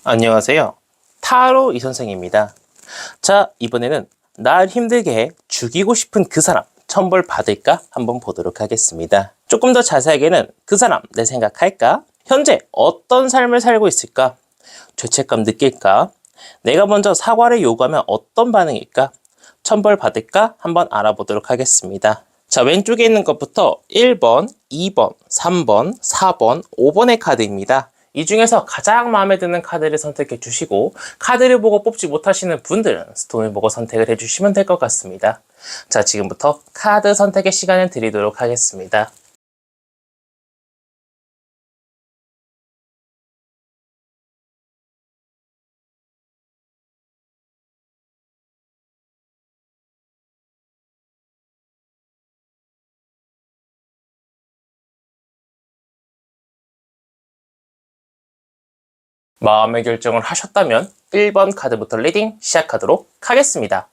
안녕하세요. 타로 이선생입니다. 자, 이번에는 날 힘들게 해 죽이고 싶은 그 사람 천벌 받을까 한번 보도록 하겠습니다. 조금 더 자세하게는 그 사람 내 생각할까? 현재 어떤 삶을 살고 있을까? 죄책감 느낄까? 내가 먼저 사과를 요구하면 어떤 반응일까? 천벌 받을까 한번 알아보도록 하겠습니다. 자, 왼쪽에 있는 것부터 1번, 2번, 3번, 4번, 5번의 카드입니다. 이 중에서 가장 마음에 드는 카드를 선택해 주시고, 카드를 보고 뽑지 못하시는 분들은 스톤을 보고 선택을 해주시면 될 것 같습니다. 자, 지금부터 카드 선택의 시간을 드리도록 하겠습니다. 마음의 결정을 하셨다면 1번 카드부터 리딩 시작하도록 하겠습니다.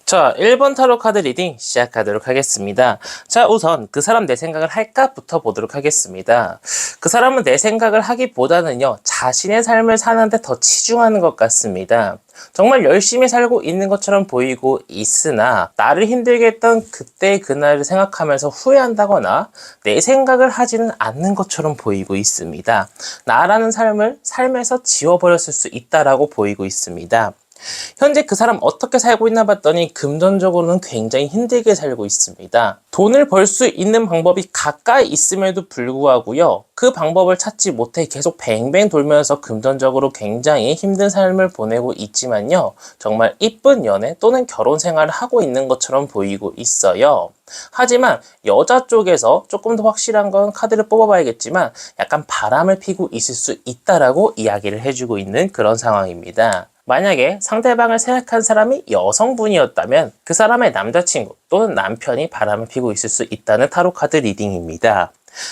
자, 1번 타로 카드 리딩 시작하도록 하겠습니다. 자, 우선 그 사람 내 생각을 할까부터 보도록 하겠습니다. 그 사람은 내 생각을 하기보다는요, 자신의 삶을 사는데 더 치중하는 것 같습니다. 정말 열심히 살고 있는 것처럼 보이고 있으나 나를 힘들게 했던 그때 그날을 생각하면서 후회한다거나 내 생각을 하지는 않는 것처럼 보이고 있습니다. 나라는 삶을 삶에서 지워버렸을 수 있다라고 보이고 있습니다. 현재 그 사람 어떻게 살고 있나 봤더니 금전적으로는 굉장히 힘들게 살고 있습니다. 돈을 벌 수 있는 방법이 가까이 있음에도 불구하고요. 그 방법을 찾지 못해 계속 뱅뱅 돌면서 금전적으로 굉장히 힘든 삶을 보내고 있지만요. 정말 이쁜 연애 또는 결혼 생활을 하고 있는 것처럼 보이고 있어요. 하지만 여자 쪽에서 조금 더 확실한 건 카드를 뽑아봐야겠지만 약간 바람을 피고 있을 수 있다라고 이야기를 해주고 있는 그런 상황입니다. 만약에 상대방을 생각한 사람이 여성분이었다면 그 사람의 남자친구 또는 남편이 바람을 피고 있을 수 있다는 타로 카드 리딩입니다.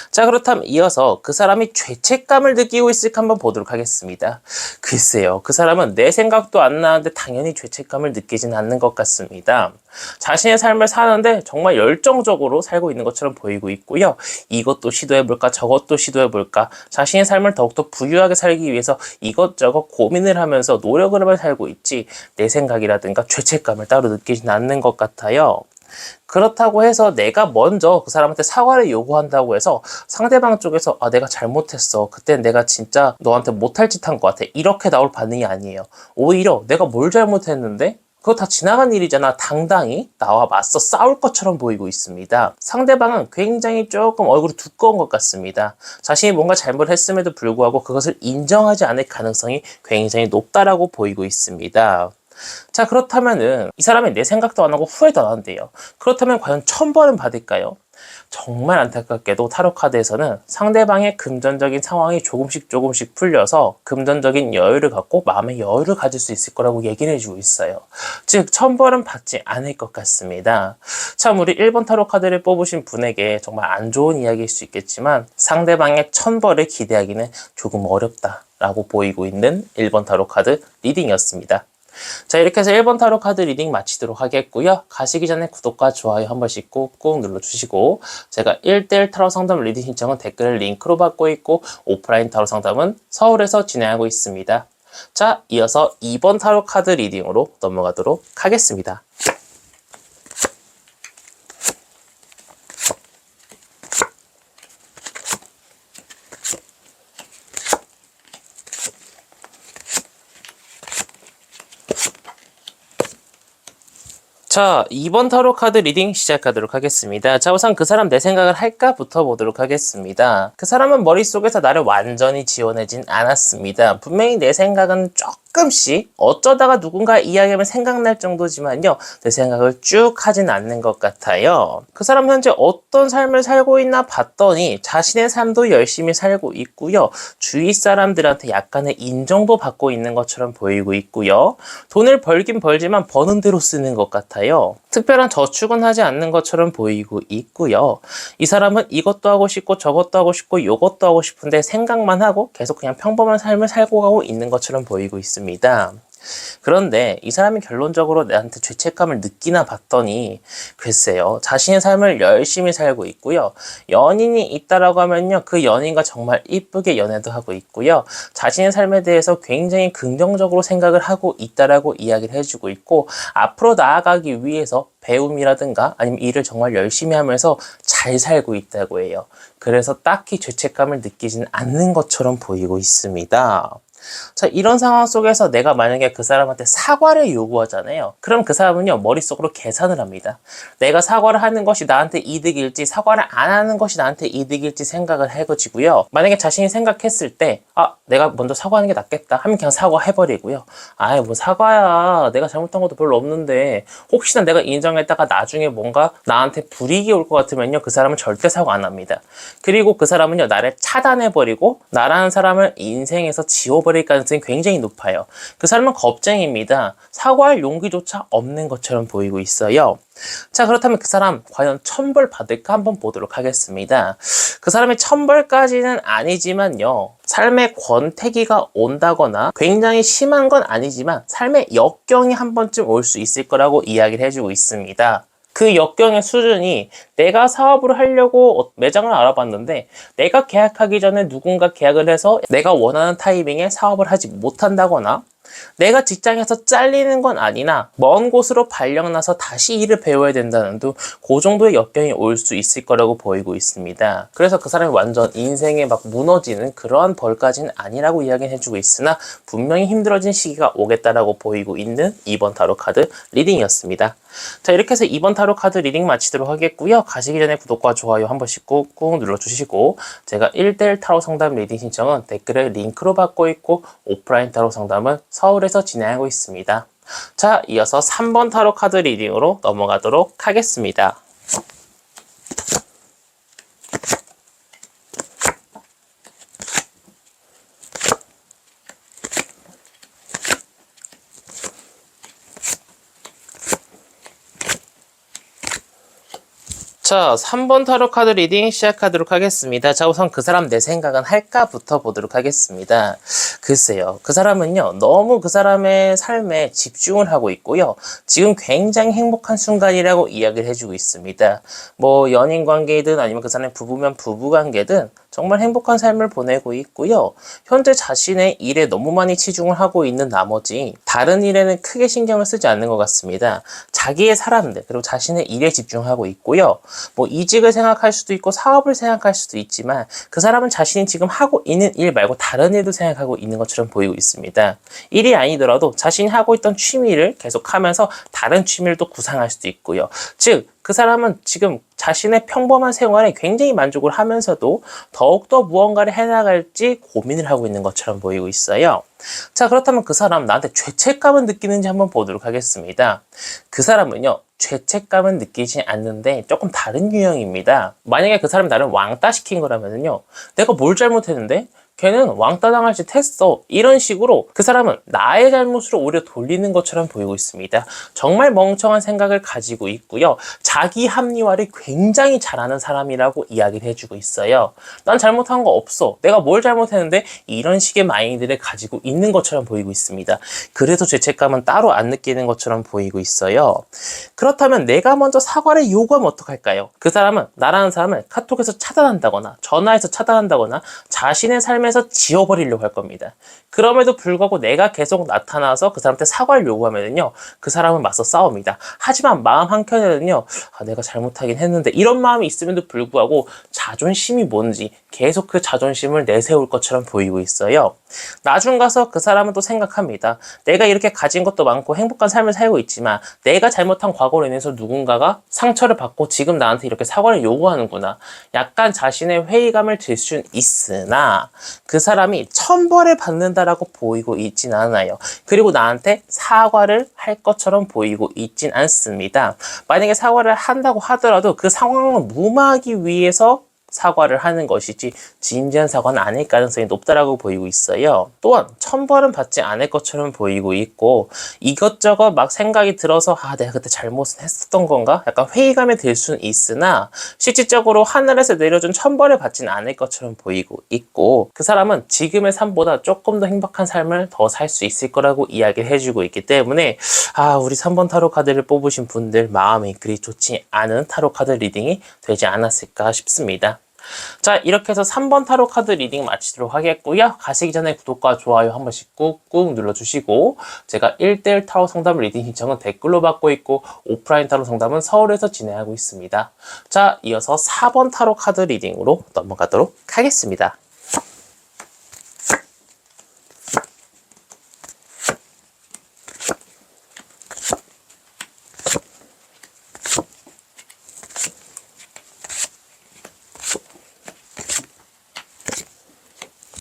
자, 그렇다면 이어서 그 사람이 죄책감을 느끼고 있을까 한번 보도록 하겠습니다. 글쎄요, 그 사람은 내 생각도 안 나는데 당연히 죄책감을 느끼진 않는 것 같습니다. 자신의 삶을 사는데 정말 열정적으로 살고 있는 것처럼 보이고 있고요. 이것도 시도해볼까 저것도 시도해볼까 자신의 삶을 더욱더 부유하게 살기 위해서 이것저것 고민을 하면서 노력을 하며 살고 있지 내 생각이라든가 죄책감을 따로 느끼진 않는 것 같아요. 그렇다고 해서 내가 먼저 그 사람한테 사과를 요구한다고 해서 상대방 쪽에서 내가 잘못했어. 그땐 내가 진짜 너한테 못할 짓 한 것 같아. 이렇게 나올 반응이 아니에요. 오히려 내가 뭘 잘못했는데? 그거 다 지나간 일이잖아. 당당히 나와 맞서 싸울 것처럼 보이고 있습니다. 상대방은 굉장히 조금 얼굴이 두꺼운 것 같습니다. 자신이 뭔가 잘못했음에도 불구하고 그것을 인정하지 않을 가능성이 굉장히 높다라고 보이고 있습니다. 자, 그렇다면은 이 사람이 내 생각도 안 하고 후회도 안 한대요. 그렇다면 과연 천벌은 받을까요? 정말 안타깝게도 타로 카드에서는 상대방의 금전적인 상황이 조금씩 풀려서 금전적인 여유를 갖고 마음의 여유를 가질 수 있을 거라고 얘기를 해주고 있어요. 즉 천벌은 받지 않을 것 같습니다. 참 우리 1번 타로 카드를 뽑으신 분에게 정말 안 좋은 이야기일 수 있겠지만 상대방의 천벌을 기대하기는 조금 어렵다라고 보이고 있는 1번 타로 카드 리딩이었습니다. 자, 이렇게 해서 1번 타로 카드 리딩 마치도록 하겠고요. 가시기 전에 구독과 좋아요 한 번씩 꾹꾹 눌러주시고 제가 1대1 타로 상담 리딩 신청은 댓글을 링크로 받고 있고 오프라인 타로 상담은 서울에서 진행하고 있습니다. 자, 이어서 2번 타로 카드 리딩으로 넘어가도록 하겠습니다. 자, 2번 타로 카드 리딩 시작하도록 하겠습니다. 자, 우선 그 사람 내 생각을 할까부터 보도록 하겠습니다. 그 사람은 머릿속에서 나를 완전히 지워내진 않았습니다. 분명히 내 생각은 가끔씩 어쩌다가 누군가 이야기하면 생각날 정도지만요, 내 생각을 쭉 하진 않는 것 같아요. 그 사람 현재 어떤 삶을 살고 있나 봤더니 자신의 삶도 열심히 살고 있고요, 주위 사람들한테 약간의 인정도 받고 있는 것처럼 보이고 있고요, 돈을 벌긴 벌지만 버는 대로 쓰는 것 같아요. 특별한 저축은 하지 않는 것처럼 보이고 있고요. 이 사람은 이것도 하고 싶고 저것도 하고 싶고 요것도 하고 싶은데 생각만 하고 계속 그냥 평범한 삶을 살고 가고 있는 것처럼 보이고 있습니다. 그런데 이 사람이 결론적으로 나한테 죄책감을 느끼나 봤더니 글쎄요, 자신의 삶을 열심히 살고 있고요, 연인이 있다라고 하면요, 그 연인과 정말 이쁘게 연애도 하고 있고요, 자신의 삶에 대해서 굉장히 긍정적으로 생각을 하고 있다라고 이야기를 해주고 있고, 앞으로 나아가기 위해서 배움이라든가 아니면 일을 정말 열심히 하면서 잘 살고 있다고 해요. 그래서 딱히 죄책감을 느끼지는 않는 것처럼 보이고 있습니다. 자, 이런 상황 속에서 내가 만약에 그 사람한테 사과를 요구하잖아요. 그럼 그 사람은요, 머릿속으로 계산을 합니다. 내가 사과를 하는 것이 나한테 이득일지, 사과를 안 하는 것이 나한테 이득일지 생각을 해가지고요, 만약에 자신이 생각했을 때 내가 먼저 사과하는 게 낫겠다 하면 그냥 사과해버리고요. 아이, 뭐 사과야, 내가 잘못한 것도 별로 없는데 혹시나 내가 인정했다가 나중에 뭔가 나한테 불이익이 올 것 같으면요, 그 사람은 절대 사과 안 합니다. 그리고 그 사람은요, 나를 차단해버리고 나라는 사람을 인생에서 지워버릴 가능성이 굉장히 높아요. 그 사람은 겁쟁이입니다. 사과할 용기조차 없는 것처럼 보이고 있어요. 자, 그렇다면 그 사람 과연 천벌 받을까 한번 보도록 하겠습니다. 그 사람의 천벌까지는 아니지만요, 삶의 권태기가 온다거나 굉장히 심한 건 아니지만 삶의 역경이 한 번쯤 올 수 있을 거라고 이야기를 해주고 있습니다. 그 역경의 수준이, 내가 사업을 하려고 매장을 알아봤는데 내가 계약하기 전에 누군가 계약을 해서 내가 원하는 타이밍에 사업을 하지 못한다거나, 내가 직장에서 잘리는 건 아니나 먼 곳으로 발령나서 다시 일을 배워야 된다는 등 그 정도의 역경이 올 수 있을 거라고 보이고 있습니다. 그래서 그 사람이 완전 인생에 막 무너지는 그러한 벌까지는 아니라고 이야기를 해주고 있으나 분명히 힘들어진 시기가 오겠다라고 보이고 있는 이번 타로 카드 리딩이었습니다. 자, 이렇게 해서 이번 타로 카드 리딩 마치도록 하겠고요. 가시기 전에 구독과 좋아요 한 번씩 꾹꾹 눌러주시고, 제가 1대1 타로 상담 리딩 신청은 댓글에 링크로 받고 있고, 오프라인 타로 상담은 서울에서 진행하고 있습니다. 자, 이어서 3번 타로 카드 리딩으로 넘어가도록 하겠습니다. 자, 3번 타로 카드 리딩 시작하도록 하겠습니다. 자, 우선 그 사람 내 생각은 할까부터 보도록 하겠습니다. 글쎄요, 그 사람은요, 너무 그 사람의 삶에 집중을 하고 있고요, 지금 굉장히 행복한 순간이라고 이야기를 해주고 있습니다. 뭐 연인 관계든 아니면 그 사람의 부부면 부부 관계든 정말 행복한 삶을 보내고 있고요, 현재 자신의 일에 너무 많이 치중을 하고 있는 나머지 다른 일에는 크게 신경을 쓰지 않는 것 같습니다. 자기의 사람들, 그리고 자신의 일에 집중하고 있고요, 뭐 이직을 생각할 수도 있고 사업을 생각할 수도 있지만 그 사람은 자신이 지금 하고 있는 일 말고 다른 일도 생각하고 있는 것처럼 보이고 있습니다. 일이 아니더라도 자신이 하고 있던 취미를 계속하면서 다른 취미를 또 구상할 수도 있고요. 즉, 그 사람은 지금 자신의 평범한 생활에 굉장히 만족을 하면서도 더욱더 무언가를 해나갈지 고민을 하고 있는 것처럼 보이고 있어요. 자, 그렇다면 그 사람 나한테 죄책감은 느끼는지 한번 보도록 하겠습니다. 그 사람은요, 죄책감은 느끼지 않는데 조금 다른 유형입니다. 만약에 그 사람이 나를 왕따 시킨 거라면요, 내가 뭘 잘못했는데? 걔는 왕따 당할 짓 했어, 이런 식으로 그 사람은 나의 잘못으로 오히려 돌리는 것처럼 보이고 있습니다. 정말 멍청한 생각을 가지고 있고요, 자기 합리화를 굉장히 잘하는 사람이라고 이야기를 해주고 있어요. 난 잘못한 거 없어, 내가 뭘 잘못했는데, 이런 식의 마인드를 가지고 있는 것처럼 보이고 있습니다. 그래서 죄책감은 따로 안 느끼는 것처럼 보이고 있어요. 그렇다면 내가 먼저 사과를 요구하면 어떡할까요? 그 사람은, 나라는 사람을 카톡에서 차단한다거나 전화해서 차단한다거나 자신의 삶에서 지워버리려고 할 겁니다. 그럼에도 불구하고 내가 계속 나타나서 그 사람한테 사과를 요구하면요, 그 사람은 맞서 싸웁니다. 하지만 마음 한켠에는요, 내가 잘못하긴 했는데, 이런 마음이 있음에도 불구하고 자존심이 뭔지 계속 그 자존심을 내세울 것처럼 보이고 있어요. 나중 가서 그 사람은 또 생각합니다. 내가 이렇게 가진 것도 많고 행복한 삶을 살고 있지만 내가 잘못한 과거로 인해서 누군가가 상처를 받고 지금 나한테 이렇게 사과를 요구하는구나, 약간 자신의 회의감을 들 수는 있으나 그 사람이 천벌을 받는다 있다라고 보이고 있진 않아요. 그리고 나한테 사과를 할 것처럼 보이고 있진 않습니다. 만약에 사과를 한다고 하더라도 그 상황을 무마하기 위해서 사과를 하는 것이지 진지한 사과는 아닐 가능성이 높다라고 보이고 있어요. 또한 천벌은 받지 않을 것처럼 보이고 있고 이것저것 막 생각이 들어서 내가 그때 잘못은 했었던 건가? 약간 회의감이 들 수는 있으나 실질적으로 하늘에서 내려준 천벌을 받지는 않을 것처럼 보이고 있고 그 사람은 지금의 삶보다 조금 더 행복한 삶을 더 살 수 있을 거라고 이야기를 해주고 있기 때문에 우리 3번 타로 카드를 뽑으신 분들 마음이 그리 좋지 않은 타로 카드 리딩이 되지 않았을까 싶습니다. 자, 이렇게 해서 3번 타로 카드 리딩 마치도록 하겠고요. 가시기 전에 구독과 좋아요 한 번씩 꾹꾹 눌러주시고 제가 1대1 타로 상담 리딩 신청은 댓글로 받고 있고 오프라인 타로 상담은 서울에서 진행하고 있습니다. 자, 이어서 4번 타로 카드 리딩으로 넘어가도록 하겠습니다.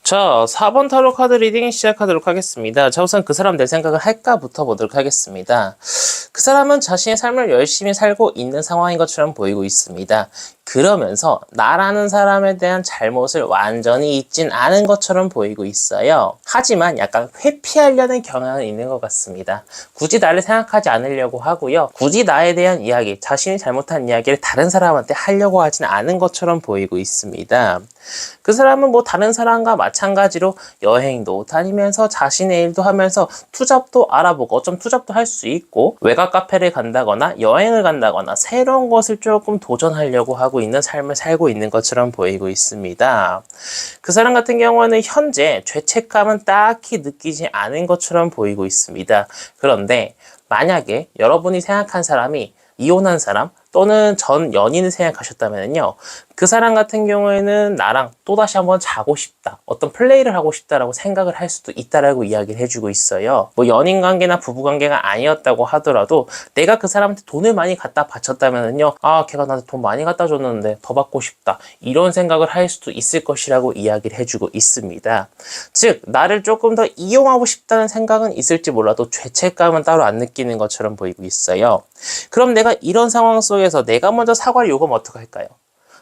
자, 4번 타로 카드 리딩 시작하도록 하겠습니다. 자, 우선 그 사람 내 생각을 할까부터 보도록 하겠습니다. 그 사람은 자신의 삶을 열심히 살고 있는 상황인 것처럼 보이고 있습니다. 그러면서 나라는 사람에 대한 잘못을 완전히 잊진 않은 것처럼 보이고 있어요. 하지만 약간 회피하려는 경향은 있는 것 같습니다. 굳이 나를 생각하지 않으려고 하고요. 굳이 나에 대한 이야기, 자신이 잘못한 이야기를 다른 사람한테 하려고 하진 않은 것처럼 보이고 있습니다. 그 사람은 뭐 다른 사람과 마찬가지로 여행도 다니면서 자신의 일도 하면서 투잡도 알아보고 어쩜 투잡도 할 수 있고 외곽 카페를 간다거나 여행을 간다거나 새로운 것을 조금 도전하려고 하고 있는 삶을 살고 있는 것처럼 보이고 있습니다. 그 사람 같은 경우는 현재 죄책감은 딱히 느끼지 않은 것처럼 보이고 있습니다. 그런데 만약에 여러분이 생각한 사람이 이혼한 사람 또는 전 연인을 생각하셨다면요. 그 사람 같은 경우에는 나랑 또다시 한번 자고 싶다. 어떤 플레이를 하고 싶다라고 생각을 할 수도 있다라고 이야기를 해주고 있어요. 뭐 연인 관계나 부부 관계가 아니었다고 하더라도 내가 그 사람한테 돈을 많이 갖다 바쳤다면요. 걔가 나한테 돈 많이 갖다 줬는데 더 받고 싶다. 이런 생각을 할 수도 있을 것이라고 이야기를 해주고 있습니다. 즉, 나를 조금 더 이용하고 싶다는 생각은 있을지 몰라도 죄책감은 따로 안 느끼는 것처럼 보이고 있어요. 그럼 내가 이런 상황 속에서 내가 먼저 사과를 요구하면 어떡할까요?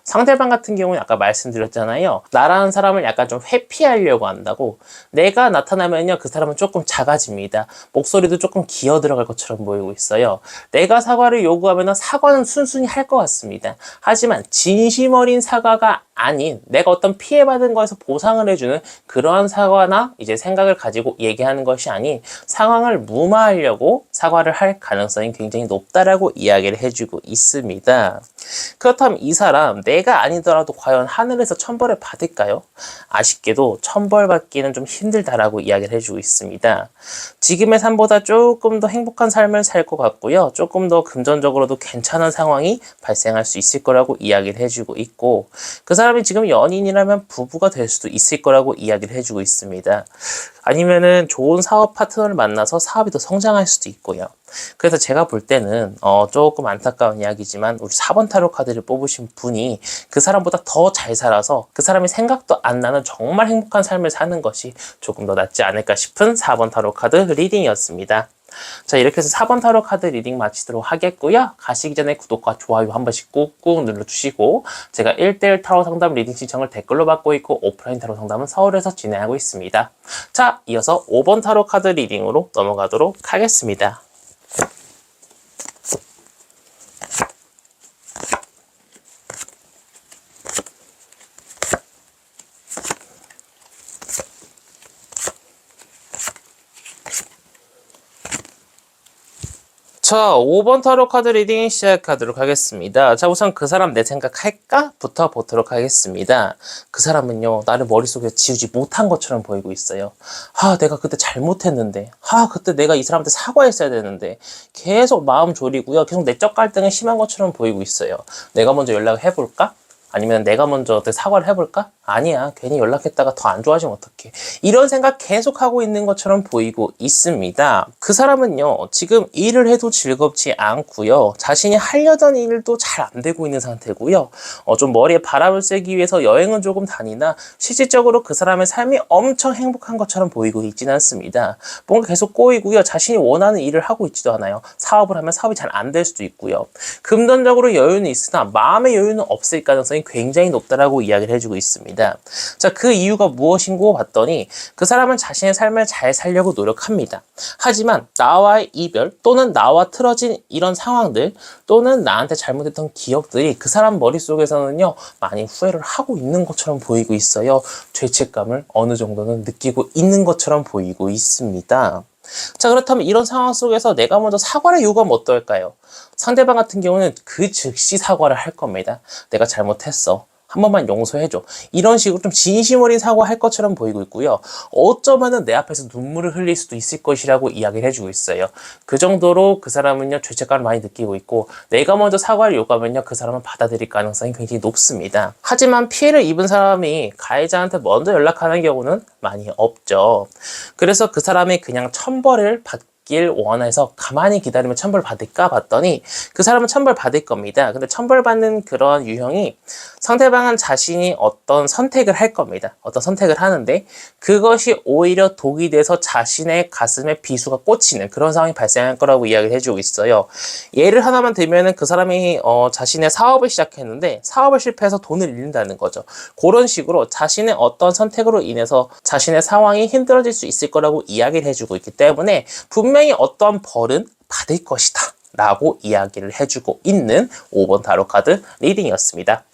상대방 같은 경우는 아까 말씀드렸잖아요. 나라는 사람을 약간 좀 회피하려고 한다고. 내가 나타나면요, 그 사람은 조금 작아집니다. 목소리도 조금 기어 들어갈 것처럼 보이고 있어요. 내가 사과를 요구하면 사과는 순순히 할 것 같습니다. 하지만 진심 어린 사과가 아닌 내가 어떤 피해받은 거에서 보상을 해주는 그러한 사과나 이제 생각을 가지고 얘기하는 것이 아닌 상황을 무마하려고 사과를 할 가능성이 굉장히 높다라고 이야기를 해주고 있습니다. 그렇다면 이 사람 내가 아니더라도 과연 하늘에서 천벌을 받을까요? 아쉽게도 천벌받기는 좀 힘들다라고 이야기를 해주고 있습니다. 지금의 삶보다 조금 더 행복한 삶을 살 것 같고요. 조금 더 금전적으로도 괜찮은 상황이 발생할 수 있을 거라고 이야기를 해주고 있고 그 사람이 지금 연인이라면 부부가 될 수도 있을 거라고 이야기를 해주고 있습니다. 아니면은 좋은 사업 파트너를 만나서 사업이 더 성장할 수도 있고요. 그래서 제가 볼 때는 조금 안타까운 이야기지만 우리 4번 타로 카드를 뽑으신 분이 그 사람보다 더 잘 살아서 그 사람이 생각도 안 나는 정말 행복한 삶을 사는 것이 조금 더 낫지 않을까 싶은 4번 타로 카드 리딩이었습니다. 자, 이렇게 해서 4번 타로 카드 리딩 마치도록 하겠고요. 가시기 전에 구독과 좋아요 한 번씩 꾹꾹 눌러주시고 제가 1대1 타로 상담 리딩 신청을 댓글로 받고 있고 오프라인 타로 상담은 서울에서 진행하고 있습니다. 자, 이어서 5번 타로 카드 리딩으로 넘어가도록 하겠습니다. 자, 5번 타로 카드 리딩 시작하도록 하겠습니다. 자, 우선 그 사람 내 생각 할까? 부터 보도록 하겠습니다. 그 사람은요, 나를 머릿속에 지우지 못한 것처럼 보이고 있어요. 내가 그때 잘못했는데. 그때 내가 이 사람한테 사과했어야 되는데. 계속 마음 졸이고요. 계속 내적 갈등이 심한 것처럼 보이고 있어요. 내가 먼저 연락을 해볼까? 아니면 내가 먼저 어떻게 사과를 해볼까? 아니야, 괜히 연락했다가 더 안 좋아지면 어떡해. 이런 생각 계속하고 있는 것처럼 보이고 있습니다. 그 사람은요, 지금 일을 해도 즐겁지 않고요. 자신이 하려던 일도 잘 안 되고 있는 상태고요. 좀 머리에 바람을 쐬기 위해서 여행은 조금 다니나 실질적으로 그 사람의 삶이 엄청 행복한 것처럼 보이고 있지는 않습니다. 뭔가 계속 꼬이고요. 자신이 원하는 일을 하고 있지도 않아요. 사업을 하면 사업이 잘 안 될 수도 있고요. 금전적으로 여유는 있으나 마음의 여유는 없을 가능성이 굉장히 높다라고 이야기를 해주고 있습니다. 자, 그 이유가 무엇인고 봤더니 그 사람은 자신의 삶을 잘 살려고 노력합니다. 하지만 나와의 이별 또는 나와 틀어진 이런 상황들 또는 나한테 잘못했던 기억들이 그 사람 머릿속에서는요 많이 후회를 하고 있는 것처럼 보이고 있어요. 죄책감을 어느 정도는 느끼고 있는 것처럼 보이고 있습니다. 자, 그렇다면 이런 상황 속에서 내가 먼저 사과를 요구하면 어떨까요? 상대방 같은 경우는 그 즉시 사과를 할 겁니다. 내가 잘못했어. 한 번만 용서해줘. 이런 식으로 좀 진심 어린 사과할 것처럼 보이고 있고요. 어쩌면은 내 앞에서 눈물을 흘릴 수도 있을 것이라고 이야기를 해주고 있어요. 그 정도로 그 사람은요, 죄책감을 많이 느끼고 있고, 내가 먼저 사과를 요구하면요, 그 사람은 받아들일 가능성이 굉장히 높습니다. 하지만 피해를 입은 사람이 가해자한테 먼저 연락하는 경우는 많이 없죠. 그래서 그 사람이 그냥 천벌을 받길 원해서 가만히 기다리면 천벌 받을까 봤더니 그 사람은 천벌 받을 겁니다. 근데 천벌 받는 그런 유형이 상대방은 자신이 어떤 선택을 할 겁니다. 어떤 선택을 하는데 그것이 오히려 독이 돼서 자신의 가슴에 비수가 꽂히는 그런 상황이 발생할 거라고 이야기를 해주고 있어요. 예를 하나만 들면은 그 사람이 자신의 사업을 시작했는데 사업을 실패해서 돈을 잃는다는 거죠. 그런 식으로 자신의 어떤 선택으로 인해서 자신의 상황이 힘들어질 수 있을 거라고 이야기를 해주고 있기 때문에 분명히 어떠한 벌은 받을 것이다 라고 이야기를 해주고 있는 5번 타로 카드 리딩이었습니다.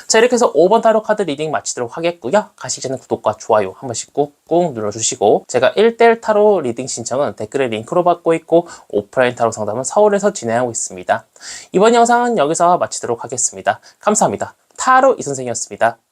자, 이렇게 해서 5번 타로 카드 리딩 마치도록 하겠고요. 가시기 전에 구독과 좋아요 한 번씩 꾹꾹 눌러주시고, 제가 1대1 타로 리딩 신청은 댓글에 링크로 받고 있고 오프라인 타로 상담은 서울에서 진행하고 있습니다. 이번 영상은 여기서 마치도록 하겠습니다. 감사합니다. 타로 이선생이었습니다.